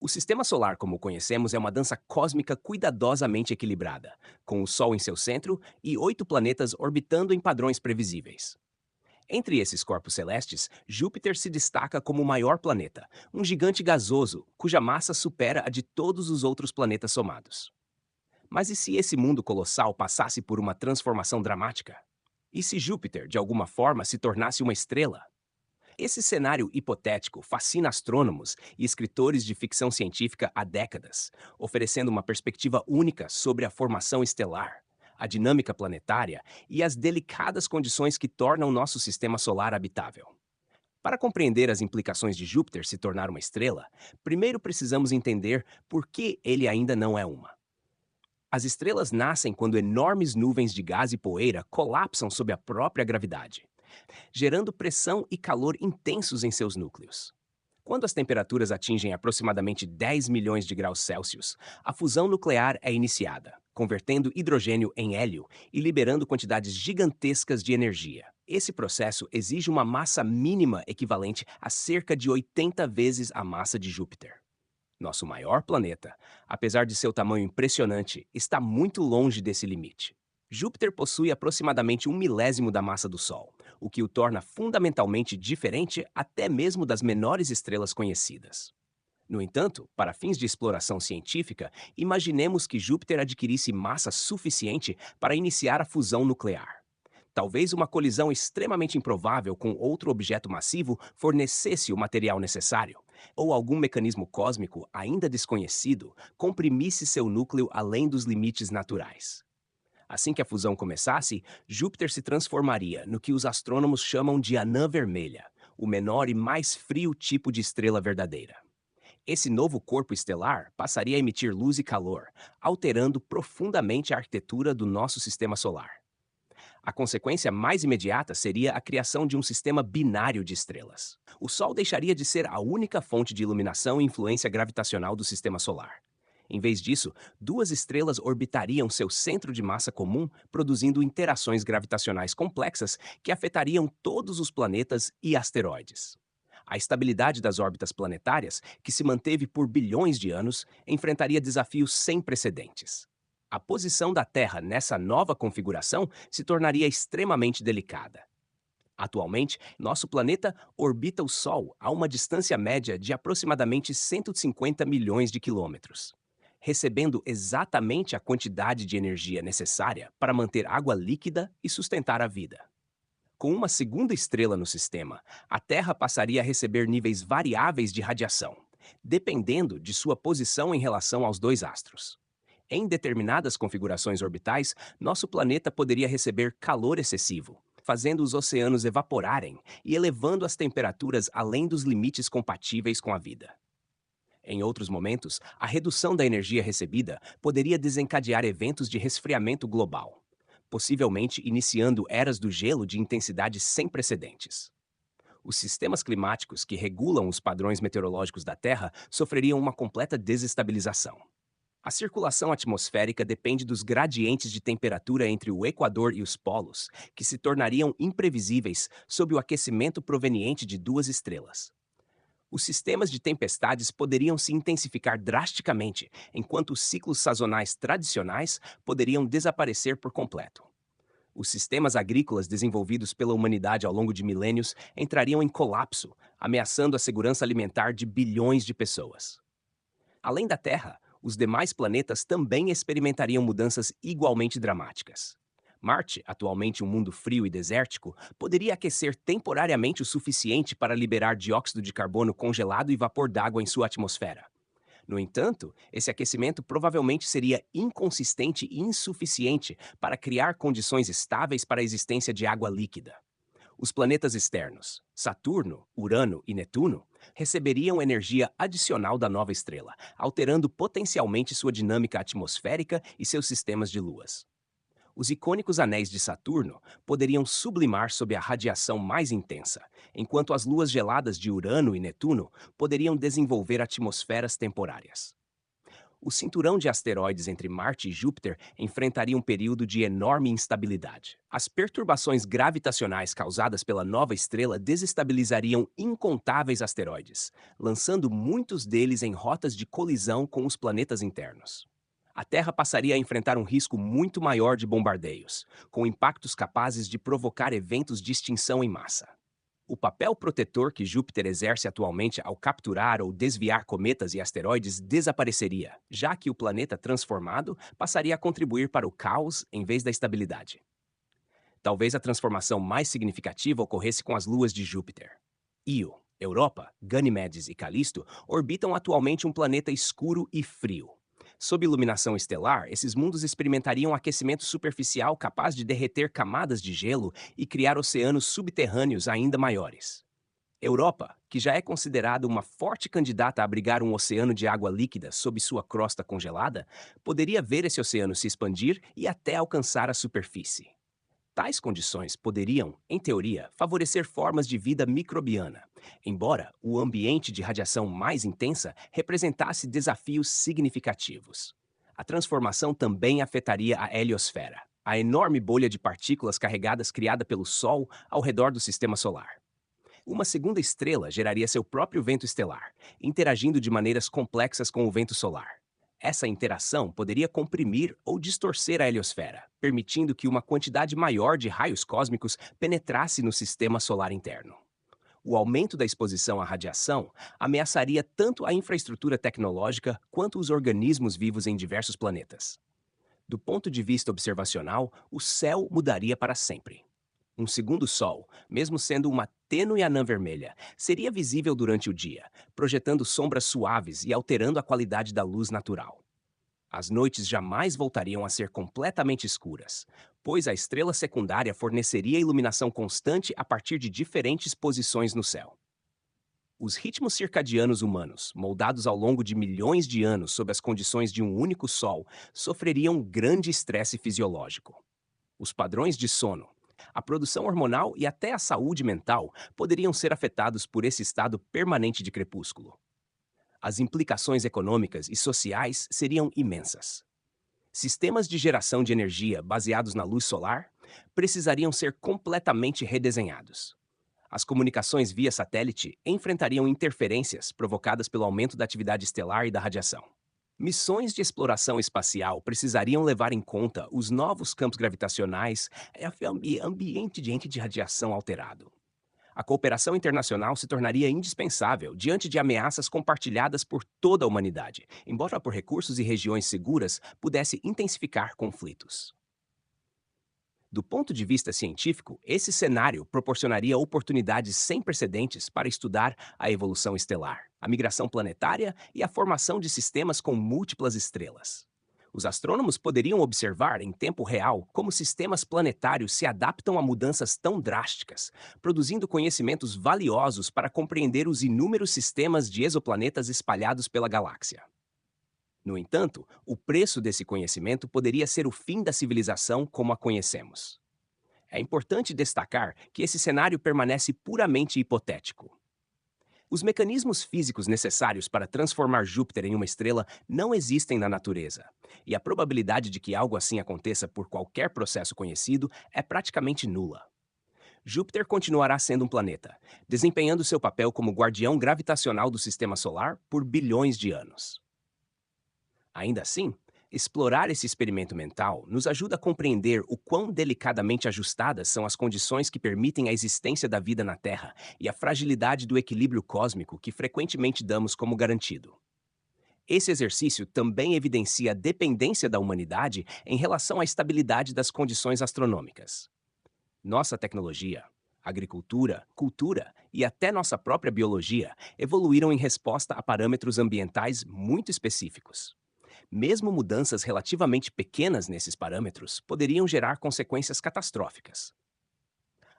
O sistema solar, como o conhecemos, é uma dança cósmica cuidadosamente equilibrada, com o Sol em seu centro e 8 planetas orbitando em padrões previsíveis. Entre esses corpos celestes, Júpiter se destaca como o maior planeta, um gigante gasoso cuja massa supera a de todos os outros planetas somados. Mas e se esse mundo colossal passasse por uma transformação dramática? E se Júpiter, de alguma forma, se tornasse uma estrela? Esse cenário hipotético fascina astrônomos e escritores de ficção científica há décadas, oferecendo uma perspectiva única sobre a formação estelar, a dinâmica planetária e as delicadas condições que tornam nosso sistema solar habitável. Para compreender as implicações de Júpiter se tornar uma estrela, primeiro precisamos entender por que ele ainda não é uma. As estrelas nascem quando enormes nuvens de gás e poeira colapsam sob a própria gravidade, gerando pressão e calor intensos em seus núcleos. Quando as temperaturas atingem aproximadamente 10 milhões de graus Celsius, a fusão nuclear é iniciada, convertendo hidrogênio em hélio e liberando quantidades gigantescas de energia. Esse processo exige uma massa mínima equivalente a cerca de 80 vezes a massa de Júpiter. Nosso maior planeta, apesar de seu tamanho impressionante, está muito longe desse limite. Júpiter possui aproximadamente um milésimo da massa do Sol, o que o torna fundamentalmente diferente até mesmo das menores estrelas conhecidas. No entanto, para fins de exploração científica, imaginemos que Júpiter adquirisse massa suficiente para iniciar a fusão nuclear. Talvez uma colisão extremamente improvável com outro objeto massivo fornecesse o material necessário, ou algum mecanismo cósmico ainda desconhecido comprimisse seu núcleo além dos limites naturais. Assim que a fusão começasse, Júpiter se transformaria no que os astrônomos chamam de anã vermelha, o menor e mais frio tipo de estrela verdadeira. Esse novo corpo estelar passaria a emitir luz e calor, alterando profundamente a arquitetura do nosso sistema solar. A consequência mais imediata seria a criação de um sistema binário de estrelas. O Sol deixaria de ser a única fonte de iluminação e influência gravitacional do sistema solar. Em vez disso, duas estrelas orbitariam seu centro de massa comum, produzindo interações gravitacionais complexas que afetariam todos os planetas e asteroides. A estabilidade das órbitas planetárias, que se manteve por bilhões de anos, enfrentaria desafios sem precedentes. A posição da Terra nessa nova configuração se tornaria extremamente delicada. Atualmente, nosso planeta orbita o Sol a uma distância média de aproximadamente 150 milhões de quilômetros, recebendo exatamente a quantidade de energia necessária para manter água líquida e sustentar a vida. Com uma segunda estrela no sistema, a Terra passaria a receber níveis variáveis de radiação, dependendo de sua posição em relação aos dois astros. Em determinadas configurações orbitais, nosso planeta poderia receber calor excessivo, fazendo os oceanos evaporarem e elevando as temperaturas além dos limites compatíveis com a vida. Em outros momentos, a redução da energia recebida poderia desencadear eventos de resfriamento global, possivelmente iniciando eras do gelo de intensidade sem precedentes. Os sistemas climáticos que regulam os padrões meteorológicos da Terra sofreriam uma completa desestabilização. A circulação atmosférica depende dos gradientes de temperatura entre o Equador e os polos, que se tornariam imprevisíveis sob o aquecimento proveniente de duas estrelas. Os sistemas de tempestades poderiam se intensificar drasticamente, enquanto os ciclos sazonais tradicionais poderiam desaparecer por completo. Os sistemas agrícolas desenvolvidos pela humanidade ao longo de milênios entrariam em colapso, ameaçando a segurança alimentar de bilhões de pessoas. Além da Terra, os demais planetas também experimentariam mudanças igualmente dramáticas. Marte, atualmente um mundo frio e desértico, poderia aquecer temporariamente o suficiente para liberar dióxido de carbono congelado e vapor d'água em sua atmosfera. No entanto, esse aquecimento provavelmente seria inconsistente e insuficiente para criar condições estáveis para a existência de água líquida. Os planetas externos, Saturno, Urano e Netuno, receberiam energia adicional da nova estrela, alterando potencialmente sua dinâmica atmosférica e seus sistemas de luas. Os icônicos anéis de Saturno poderiam sublimar sob a radiação mais intensa, enquanto as luas geladas de Urano e Netuno poderiam desenvolver atmosferas temporárias. O cinturão de asteroides entre Marte e Júpiter enfrentaria um período de enorme instabilidade. As perturbações gravitacionais causadas pela nova estrela desestabilizariam incontáveis asteroides, lançando muitos deles em rotas de colisão com os planetas internos. A Terra passaria a enfrentar um risco muito maior de bombardeios, com impactos capazes de provocar eventos de extinção em massa. O papel protetor que Júpiter exerce atualmente ao capturar ou desviar cometas e asteroides desapareceria, já que o planeta transformado passaria a contribuir para o caos em vez da estabilidade. Talvez a transformação mais significativa ocorresse com as luas de Júpiter. Io, Europa, Ganimedes e Calisto orbitam atualmente um planeta escuro e frio. Sob iluminação estelar, esses mundos experimentariam um aquecimento superficial capaz de derreter camadas de gelo e criar oceanos subterrâneos ainda maiores. Europa, que já é considerada uma forte candidata a abrigar um oceano de água líquida sob sua crosta congelada, poderia ver esse oceano se expandir e até alcançar a superfície. Tais condições poderiam, em teoria, favorecer formas de vida microbiana, embora o ambiente de radiação mais intensa representasse desafios significativos. A transformação também afetaria a heliosfera, a enorme bolha de partículas carregadas criada pelo Sol ao redor do sistema solar. Uma segunda estrela geraria seu próprio vento estelar, interagindo de maneiras complexas com o vento solar. Essa interação poderia comprimir ou distorcer a heliosfera, permitindo que uma quantidade maior de raios cósmicos penetrasse no sistema solar interno. O aumento da exposição à radiação ameaçaria tanto a infraestrutura tecnológica quanto os organismos vivos em diversos planetas. Do ponto de vista observacional, o céu mudaria para sempre. Um segundo Sol, mesmo sendo uma tênue anã vermelha, seria visível durante o dia, projetando sombras suaves e alterando a qualidade da luz natural. As noites jamais voltariam a ser completamente escuras, pois a estrela secundária forneceria iluminação constante a partir de diferentes posições no céu. Os ritmos circadianos humanos, moldados ao longo de milhões de anos sob as condições de um único Sol, sofreriam grande estresse fisiológico. Os padrões de sono, a produção hormonal e até a saúde mental poderiam ser afetados por esse estado permanente de crepúsculo. As implicações econômicas e sociais seriam imensas. Sistemas de geração de energia baseados na luz solar precisariam ser completamente redesenhados. As comunicações via satélite enfrentariam interferências provocadas pelo aumento da atividade estelar e da radiação. Missões de exploração espacial precisariam levar em conta os novos campos gravitacionais e ambiente de radiação alterado. A cooperação internacional se tornaria indispensável diante de ameaças compartilhadas por toda a humanidade, embora por recursos e regiões seguras pudesse intensificar conflitos. Do ponto de vista científico, esse cenário proporcionaria oportunidades sem precedentes para estudar a evolução estelar, a migração planetária e a formação de sistemas com múltiplas estrelas. Os astrônomos poderiam observar em tempo real como sistemas planetários se adaptam a mudanças tão drásticas, produzindo conhecimentos valiosos para compreender os inúmeros sistemas de exoplanetas espalhados pela galáxia. No entanto, o preço desse conhecimento poderia ser o fim da civilização como a conhecemos. É importante destacar que esse cenário permanece puramente hipotético. Os mecanismos físicos necessários para transformar Júpiter em uma estrela não existem na natureza, e a probabilidade de que algo assim aconteça por qualquer processo conhecido é praticamente nula. Júpiter continuará sendo um planeta, desempenhando seu papel como guardião gravitacional do sistema solar por bilhões de anos. Ainda assim, explorar esse experimento mental nos ajuda a compreender o quão delicadamente ajustadas são as condições que permitem a existência da vida na Terra e a fragilidade do equilíbrio cósmico que frequentemente damos como garantido. Esse exercício também evidencia a dependência da humanidade em relação à estabilidade das condições astronômicas. Nossa tecnologia, agricultura, cultura e até nossa própria biologia evoluíram em resposta a parâmetros ambientais muito específicos. Mesmo mudanças relativamente pequenas nesses parâmetros poderiam gerar consequências catastróficas.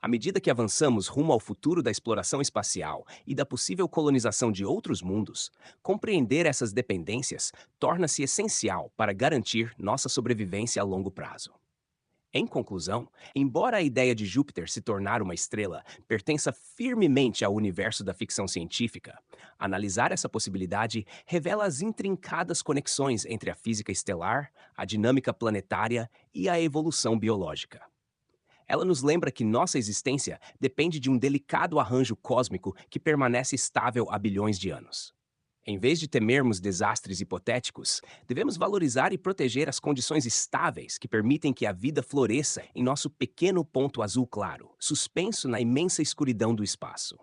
À medida que avançamos rumo ao futuro da exploração espacial e da possível colonização de outros mundos, compreender essas dependências torna-se essencial para garantir nossa sobrevivência a longo prazo. Em conclusão, embora a ideia de Júpiter se tornar uma estrela pertença firmemente ao universo da ficção científica, analisar essa possibilidade revela as intrincadas conexões entre a física estelar, a dinâmica planetária e a evolução biológica. Ela nos lembra que nossa existência depende de um delicado arranjo cósmico que permanece estável há bilhões de anos. Em vez de temermos desastres hipotéticos, devemos valorizar e proteger as condições estáveis que permitem que a vida floresça em nosso pequeno ponto azul claro, suspenso na imensa escuridão do espaço.